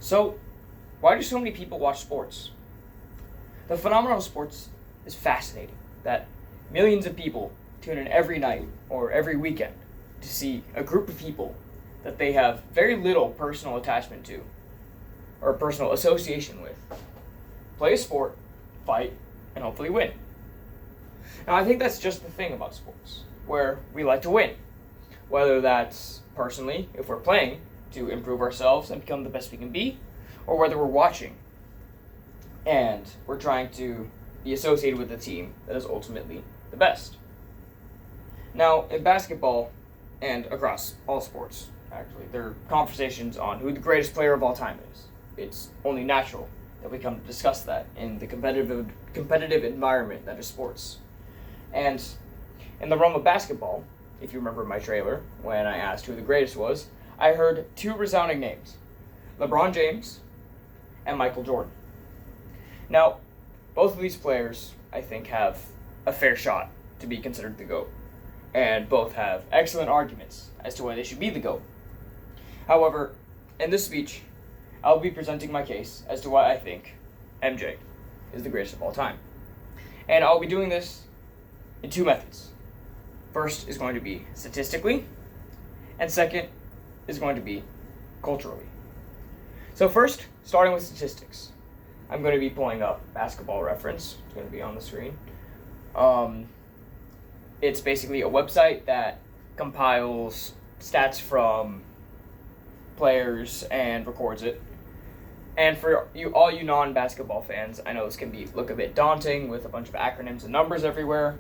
So, why do so many people watch sports? The phenomenon of sports is fascinating, that millions of people tune in every night or every weekend to see a group of people that they have very little personal attachment to or personal association with play a sport, fight, and hopefully win. Now, I think that's just the thing about sports, where we like to win. Whether that's personally, if we're playing to improve ourselves and become the best we can be, or whether we're watching and we're trying to be associated with a team that is ultimately the best. Now, in basketball and across all sports, actually, there are conversations on who the greatest player of all time is. It's only natural that we come to discuss that in the competitive environment that is sports. And in the realm of basketball, if you remember my trailer, when I asked who the greatest was, I heard two resounding names, LeBron James and Michael Jordan. Now, both of these players, I think, have a fair shot to be considered the GOAT, and both have excellent arguments as to why they should be the GOAT. However, in this speech, I'll be presenting my case as to why I think MJ is the greatest of all time. And I'll be doing this in two methods. First is going to be statistically, and second is going to be culturally. So first, starting with statistics, I'm going to be pulling up Basketball Reference. It's going to be on the screen. It's basically a website that compiles stats from players and records it. And for all you non-basketball fans, I know this can look a bit daunting with a bunch of acronyms and numbers everywhere,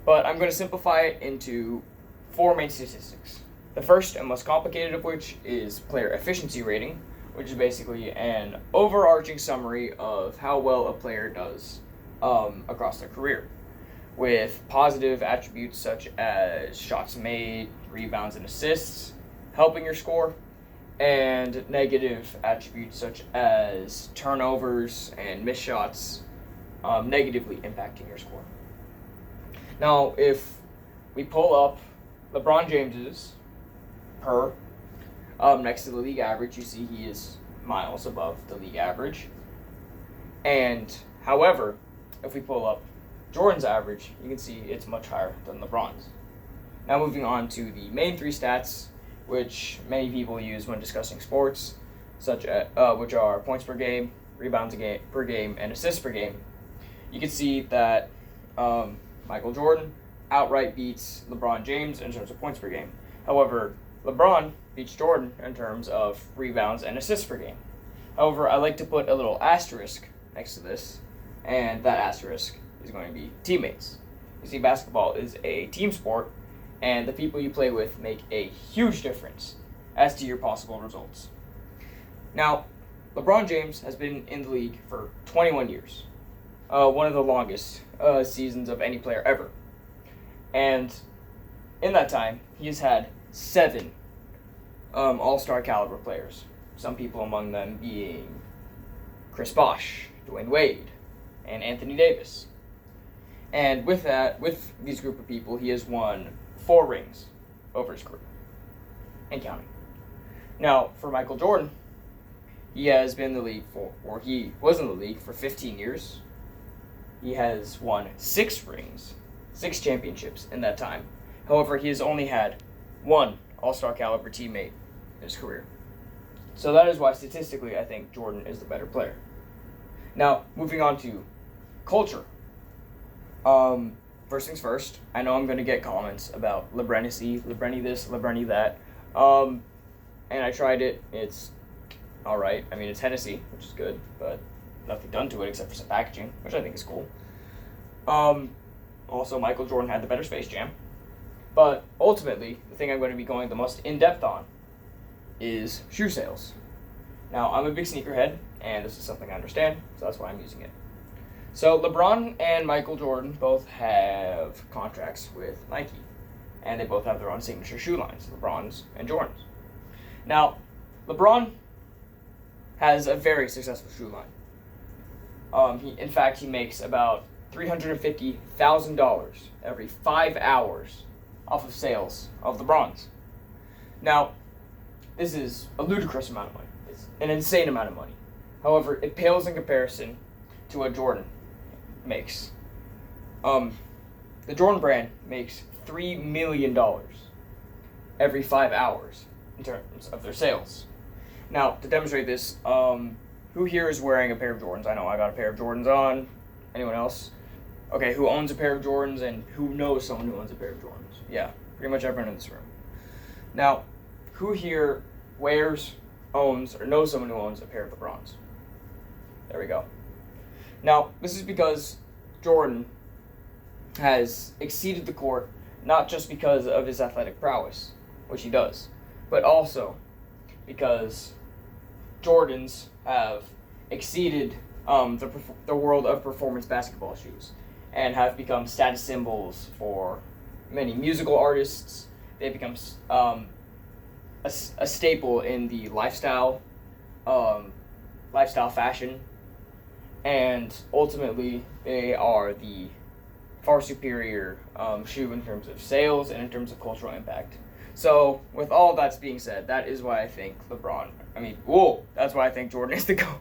but I'm going to simplify it into four main statistics. The first and most complicated of which is player efficiency rating, which is basically an overarching summary of how well a player does across their career, with positive attributes such as shots made, rebounds, and assists helping your score, and negative attributes such as turnovers and missed shots negatively impacting your score. Now, if we pull up LeBron James's per next to the league average, you see he is miles above the league average. And however, if we pull up Jordan's average, you can see it's much higher than LeBron's. Now moving on to the main three stats, which many people use when discussing sports, which are points per game, rebounds per game, and assists per game. You can see that Michael Jordan outright beats LeBron James in terms of points per game. However, LeBron beats Jordan in terms of rebounds and assists per game. However, I like to put a little asterisk next to this, and that asterisk is going to be teammates. You see, basketball is a team sport, and the people you play with make a huge difference as to your possible results. Now, LeBron James has been in the league for 21 years, one of the longest seasons of any player ever. And in that time, he has had 7 all-star caliber players, some people among them being Chris Bosh, Dwayne Wade, and Anthony Davis. And with these group of people, he has won 4 rings over his career, and counting. Now, for Michael Jordan, he has been in the league he was in the league for 15 years. He has won 6 rings, 6 championships in that time. However, he has only had 1 all-star caliber teammate in his career. So that is why statistically I think Jordan is the better player. Now, moving on to culture. First things first, I know I'm going to get comments about Lebrenicy, Lebreni this, Lebreni that. And I tried it. It's alright. I mean, it's Hennessy, which is good, but nothing done to it except for some packaging, which I think is cool. Also, Michael Jordan had the better Space Jam. But ultimately, the thing I'm going to be going the most in-depth on is shoe sales. Now, I'm a big sneakerhead, and this is something I understand, so that's why I'm using it. So, LeBron and Michael Jordan both have contracts with Nike, and they both have their own signature shoe lines, LeBron's and Jordan's. Now, LeBron has a very successful shoe line. He makes about $350,000 every 5 hours off of sales of LeBron's. Now, this is a ludicrous amount of money. It's an insane amount of money. However, it pales in comparison to what Jordan makes. The Jordan brand makes $3 million every 5 hours in terms of their sales. Now, to demonstrate this, who here is wearing a pair of Jordans? I know I got a pair of Jordans on. Anyone else? Okay, who owns a pair of Jordans and who knows someone who owns a pair of Jordans? Yeah, pretty much everyone in this room. Now, who here wears, owns, or knows someone who owns a pair of LeBrons? There we go. Now, this is because Jordan has exceeded the court, not just because of his athletic prowess, which he does, but also because Jordans have exceeded the world of performance basketball shoes and have become status symbols for many musical artists. They've become a staple in the lifestyle fashion, and ultimately they are the far superior shoe in terms of sales and in terms of cultural impact. So, with all that's being said, that is why I think that's why I think Jordan is the GOAT.